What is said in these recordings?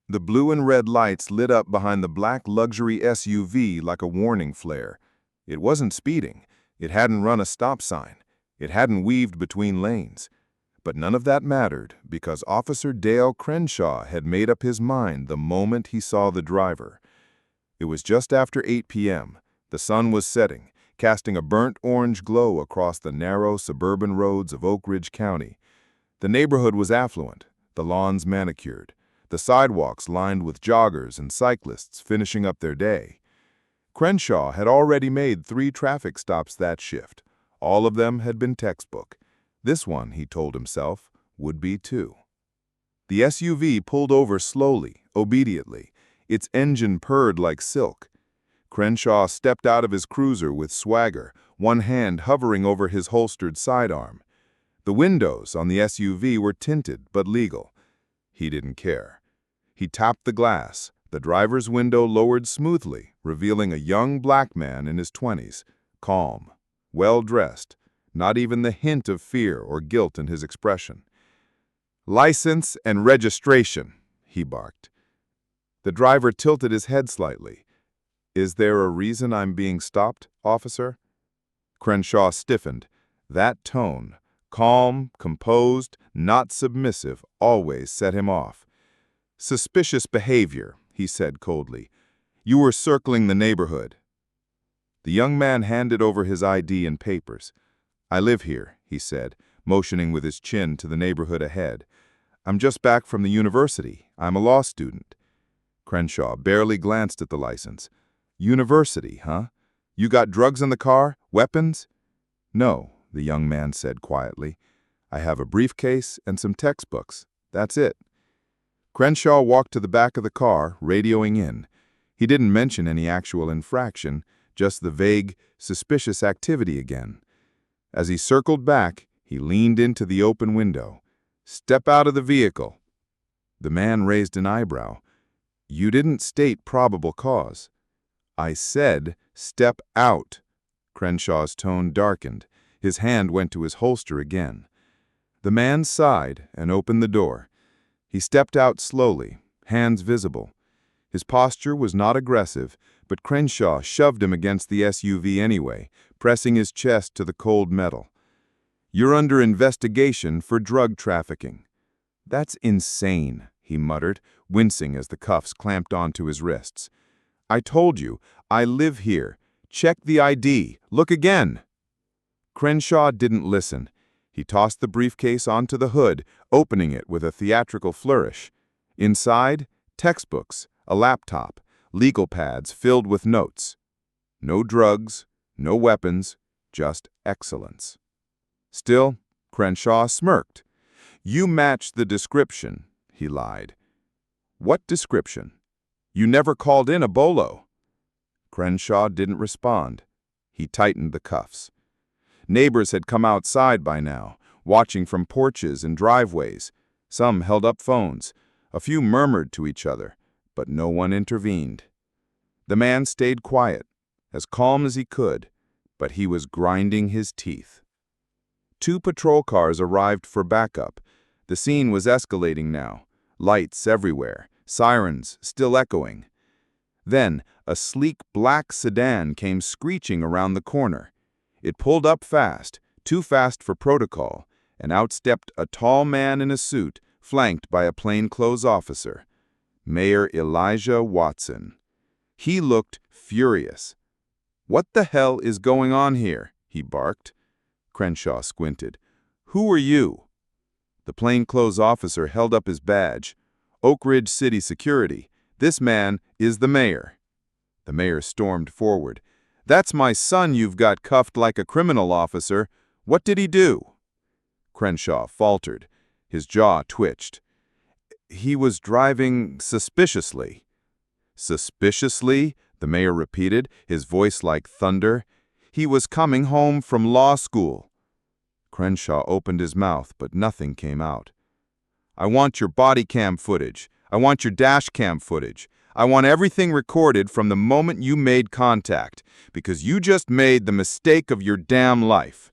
The blue and red lights lit up behind the black luxury SUV like a warning flare. It wasn't speeding. It hadn't run a stop sign. It hadn't weaved between lanes. But none of that mattered because Officer Dale Crenshaw had made up his mind the moment he saw the driver. It was just after 8 p.m. The sun was setting, casting a burnt orange glow across the narrow suburban roads of Oak Ridge County. The neighborhood was affluent, the lawns manicured, the sidewalks lined with joggers and cyclists finishing up their day. Crenshaw had already made 3 traffic stops that shift. All of them had been textbook. This one, he told himself, would be too. The SUV pulled over slowly, obediently. Its engine purred like silk. Crenshaw stepped out of his cruiser with swagger, one hand hovering over his holstered sidearm. The windows on the SUV were tinted but legal. He didn't care. He tapped the glass. The driver's window lowered smoothly, revealing a young black man in his 20s, calm, well-dressed, not even the hint of fear or guilt in his expression. "License and registration," he barked. The driver tilted his head slightly. "Is there a reason I'm being stopped, officer?" Crenshaw stiffened. That tone, calm, composed, not submissive, always set him off. "Suspicious behavior," he said coldly. "You were circling the neighborhood." The young man handed over his ID and papers. "I live here," he said, motioning with his chin to the neighborhood ahead. "I'm just back from the university. I'm a law student." Crenshaw barely glanced at the license. "University, huh? You got drugs in the car? Weapons?" "No," the young man said quietly. "I have a briefcase and some textbooks. That's it." Crenshaw walked to the back of the car, radioing in. He didn't mention any actual infraction, just the vague, suspicious activity again. As he circled back, he leaned into the open window. "Step out of the vehicle." The man raised an eyebrow. "You didn't state probable cause." "I said, step out." Crenshaw's tone darkened. His hand went to his holster again. The man sighed and opened the door. He stepped out slowly, hands visible. His posture was not aggressive, but Crenshaw shoved him against the SUV anyway, pressing his chest to the cold metal. "You're under investigation for drug trafficking." "That's insane," he muttered, wincing as the cuffs clamped onto his wrists. "I told you, I live here. Check the ID. Look again." Crenshaw didn't listen. He tossed the briefcase onto the hood, opening it with a theatrical flourish. Inside, textbooks, a laptop, legal pads filled with notes. No drugs, no weapons, just excellence. Still, Crenshaw smirked. "You match the description," he lied. "What description? You never called in a bolo." Crenshaw didn't respond. He tightened the cuffs. Neighbors had come outside by now, watching from porches and driveways. Some held up phones. A few murmured to each other, but no one intervened. The man stayed quiet, as calm as he could, but he was grinding his teeth. 2 patrol cars arrived for backup. The scene was escalating now. Lights everywhere, sirens still echoing. Then, a sleek black sedan came screeching around the corner. It pulled up fast, too fast for protocol, and outstepped a tall man in a suit, flanked by a plainclothes officer. Mayor Elijah Watson. He looked furious. "What the hell is going on here?" he barked. Crenshaw squinted. "Who are you?" The plainclothes officer held up his badge. "Oak Ridge City Security. This man is the mayor." The mayor stormed forward. "That's my son you've got cuffed like a criminal, officer. What did he do?" Crenshaw faltered. His jaw twitched. "He was driving suspiciously." "Suspiciously?" the mayor repeated, his voice like thunder. "He was coming home from law school." Crenshaw opened his mouth, but nothing came out. "I want your body cam footage. I want your dash cam footage. I want everything recorded from the moment you made contact, because you just made the mistake of your damn life."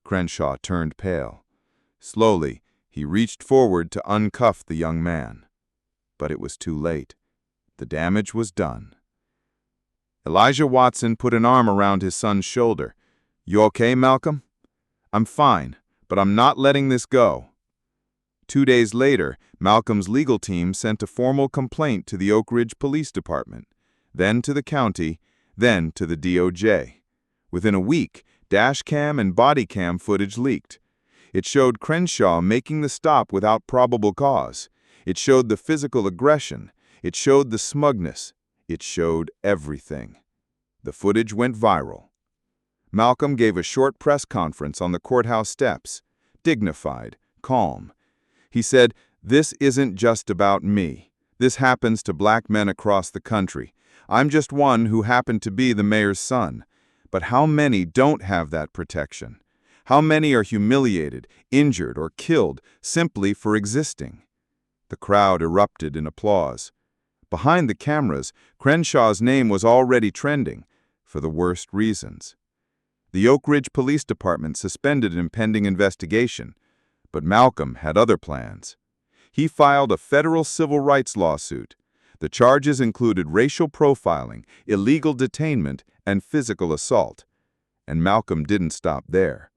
Crenshaw turned pale. Slowly, he reached forward to uncuff the young man. But it was too late. The damage was done. Elijah Watson put an arm around his son's shoulder. "You okay, Malcolm?" "I'm fine, but I'm not letting this go." 2 days later, Malcolm's legal team sent a formal complaint to the Oak Ridge Police Department, then to the county, then to the DOJ. Within a week, dashcam and body cam footage leaked. It showed Crenshaw making the stop without probable cause. It showed the physical aggression. It showed the smugness. It showed everything. The footage went viral. Malcolm gave a short press conference on the courthouse steps, dignified, calm. He said, "This isn't just about me. This happens to black men across the country. I'm just one who happened to be the mayor's son. But how many don't have that protection? How many are humiliated, injured, or killed simply for existing?" The crowd erupted in applause. Behind the cameras, Crenshaw's name was already trending, for the worst reasons. The Oak Ridge Police Department suspended an impending investigation, but Malcolm had other plans. He filed a federal civil rights lawsuit. The charges included racial profiling, illegal detainment, and physical assault. And Malcolm didn't stop there.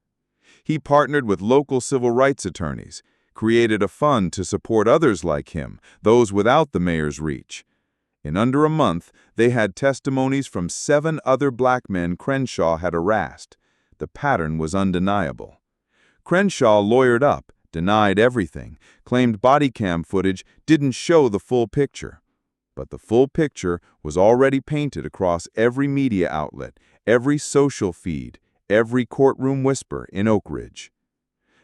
He partnered with local civil rights attorneys, created a fund to support others like him, those without the mayor's reach. In under a month, they had testimonies from 7 other black men Crenshaw had harassed. The pattern was undeniable. Crenshaw lawyered up, denied everything, claimed body cam footage didn't show the full picture. But the full picture was already painted across every media outlet, every social feed, every courtroom whisper in Oak Ridge.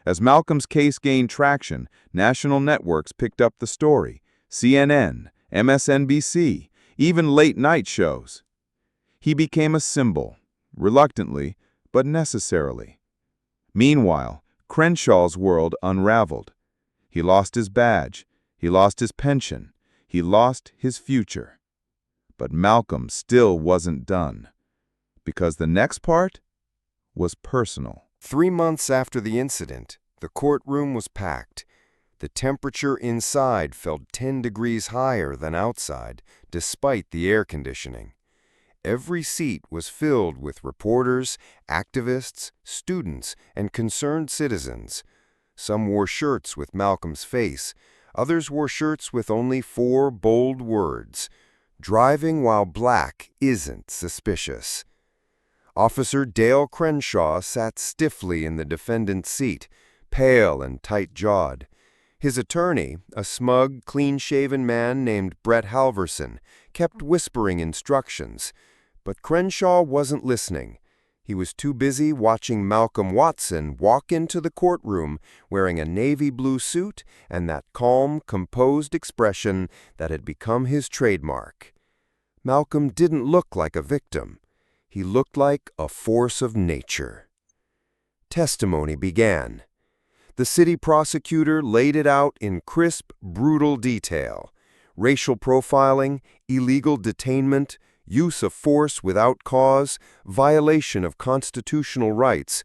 As Malcolm's case gained traction, national networks picked up the story: CNN, MSNBC, even late-night shows. He became a symbol, reluctantly, but necessarily. Meanwhile, Crenshaw's world unraveled. He lost his badge, he lost his pension, he lost his future. But Malcolm still wasn't done, because the next part was personal. 3 months after the incident, the courtroom was packed. The temperature inside felt 10 degrees higher than outside, despite the air conditioning. Every seat was filled with reporters, activists, students, and concerned citizens. Some wore shirts with Malcolm's face. Others wore shirts with only 4 bold words: "Driving while black isn't suspicious." Officer Dale Crenshaw sat stiffly in the defendant's seat, pale and tight-jawed. His attorney, a smug, clean-shaven man named Brett Halverson, kept whispering instructions. But Crenshaw wasn't listening. He was too busy watching Malcolm Watson walk into the courtroom wearing a navy blue suit and that calm, composed expression that had become his trademark. Malcolm didn't look like a victim. He looked like a force of nature. Testimony began. The city prosecutor laid it out in crisp, brutal detail: racial profiling, illegal detainment, use of force without cause, violation of constitutional rights.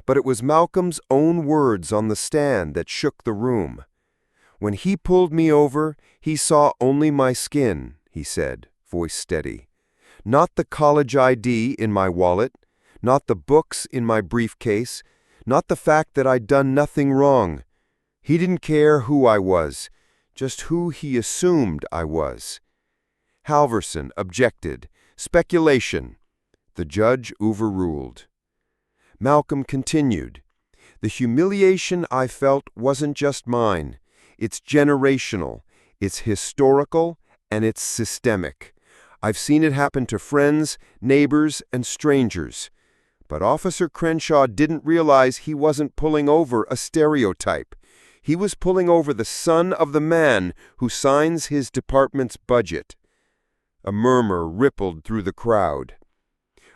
But it was Malcolm's own words on the stand that shook the room. "When he pulled me over, he saw only my skin," he said, voice steady. "Not the college ID in my wallet, not the books in my briefcase, not the fact that I'd done nothing wrong. He didn't care who I was, just who he assumed I was." Halverson objected. Speculation. The judge overruled. Malcolm continued. "The humiliation I felt wasn't just mine. It's generational, it's historical, and it's systemic. I've seen it happen to friends, neighbors, and strangers. But Officer Crenshaw didn't realize he wasn't pulling over a stereotype. He was pulling over the son of the man who signs his department's budget." A murmur rippled through the crowd.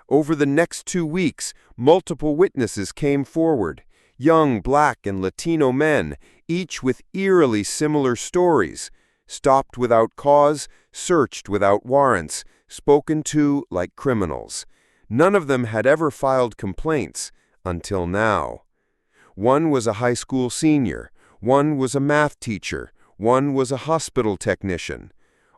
Over the next 2 weeks, multiple witnesses came forward, young Black and Latino men, each with eerily similar stories: stopped without cause, searched without warrants, spoken to like criminals. None of them had ever filed complaints until now. One was a high school senior, one was a math teacher, One was a hospital technician.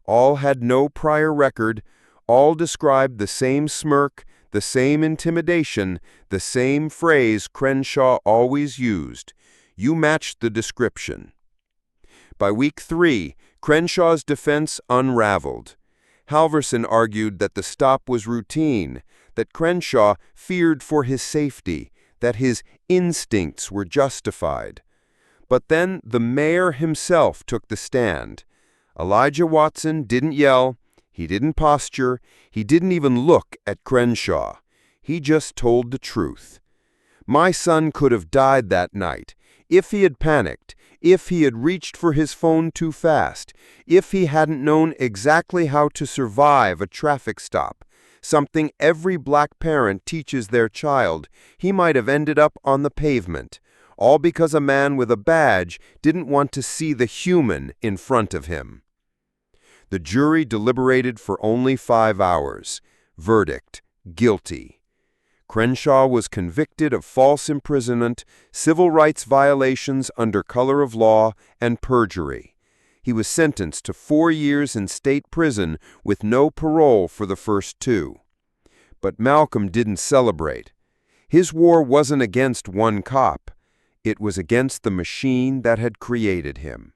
All had no prior record. All described the same smirk, the same intimidation, the same phrase Crenshaw always used. You matched the description. By week 3, Crenshaw's defense unraveled. Halverson argued that the stop was routine, that Crenshaw feared for his safety, that his instincts were justified. But then the mayor himself took the stand. Elijah Watson didn't yell, he didn't posture, he didn't even look at Crenshaw. He just told the truth. My son could have died that night if he had panicked, if he had reached for his phone too fast, if he hadn't known exactly how to survive a traffic stop, something every black parent teaches their child. He might have ended up on the pavement, all because a man with a badge didn't want to see the human in front of him. The jury deliberated for only 5 hours. Verdict: guilty. Crenshaw was convicted of false imprisonment, civil rights violations under color of law, and perjury. He was sentenced to 4 years in state prison with no parole for the first 2. But Malcolm didn't celebrate. His war wasn't against one cop. It was against the machine that had created him.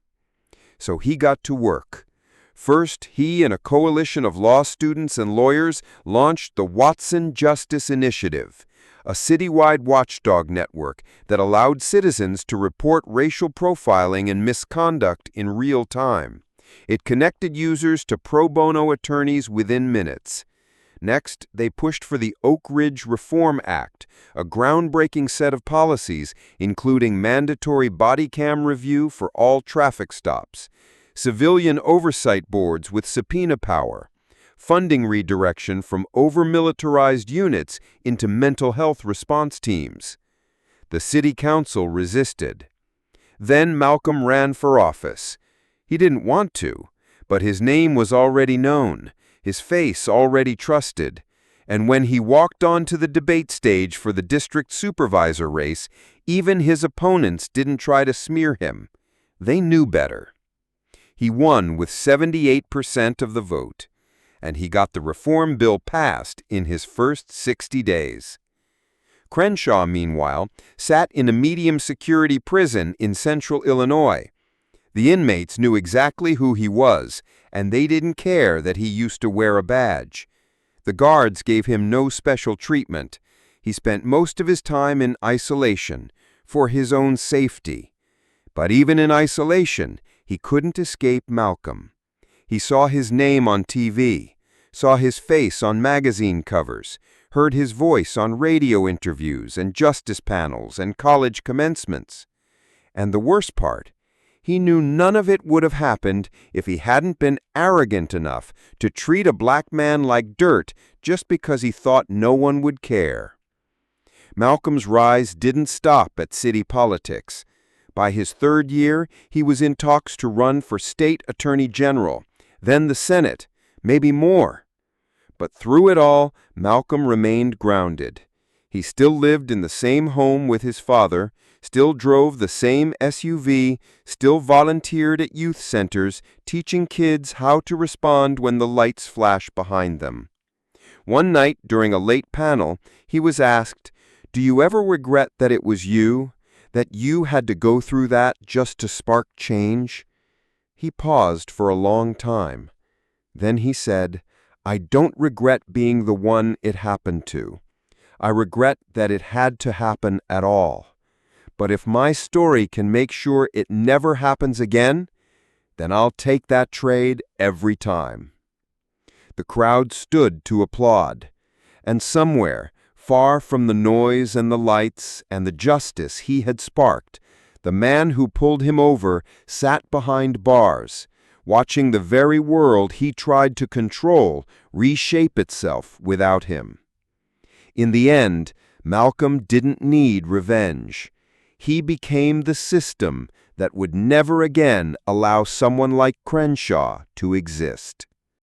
So he got to work. First, he and a coalition of law students and lawyers launched the Watson Justice Initiative, a citywide watchdog network that allowed citizens to report racial profiling and misconduct in real time. It connected users to pro bono attorneys within minutes. Next, they pushed for the Oak Ridge Reform Act, a groundbreaking set of policies including mandatory body cam review for all traffic stops, civilian oversight boards with subpoena power, funding redirection from over-militarized units into mental health response teams. The city council resisted. Then Malcolm ran for office. He didn't want to, but his name was already known, his face already trusted, and when he walked onto the debate stage for the district supervisor race, even his opponents didn't try to smear him. They knew better. He won with 78% of the vote, and he got the reform bill passed in his first 60 days. Crenshaw, meanwhile, sat in a medium-security prison in central Illinois. The inmates knew exactly who he was, and they didn't care that he used to wear a badge. The guards gave him no special treatment. He spent most of his time in isolation, for his own safety. But even in isolation, he couldn't escape Malcolm. He saw his name on TV, saw his face on magazine covers, heard his voice on radio interviews and justice panels and college commencements. And the worst part, he knew none of it would have happened if he hadn't been arrogant enough to treat a black man like dirt just because he thought no one would care. Malcolm's rise didn't stop at city politics. By his 3rd year, he was in talks to run for state attorney general, then the Senate, maybe more. But through it all, Malcolm remained grounded. He still lived in the same home with his father, still drove the same SUV, still volunteered at youth centers, teaching kids how to respond when the lights flash behind them. One night, during a late panel, he was asked, "Do you ever regret that it was you? That you had to go through that just to spark change?" He paused for a long time. Then he said, "I don't regret being the one it happened to. I regret that it had to happen at all. But if my story can make sure it never happens again, then I'll take that trade every time." The crowd stood to applaud, and somewhere, far from the noise and the lights and the justice he had sparked, the man who pulled him over sat behind bars, watching the very world he tried to control reshape itself without him. In the end, Malcolm didn't need revenge. He became the system that would never again allow someone like Crenshaw to exist.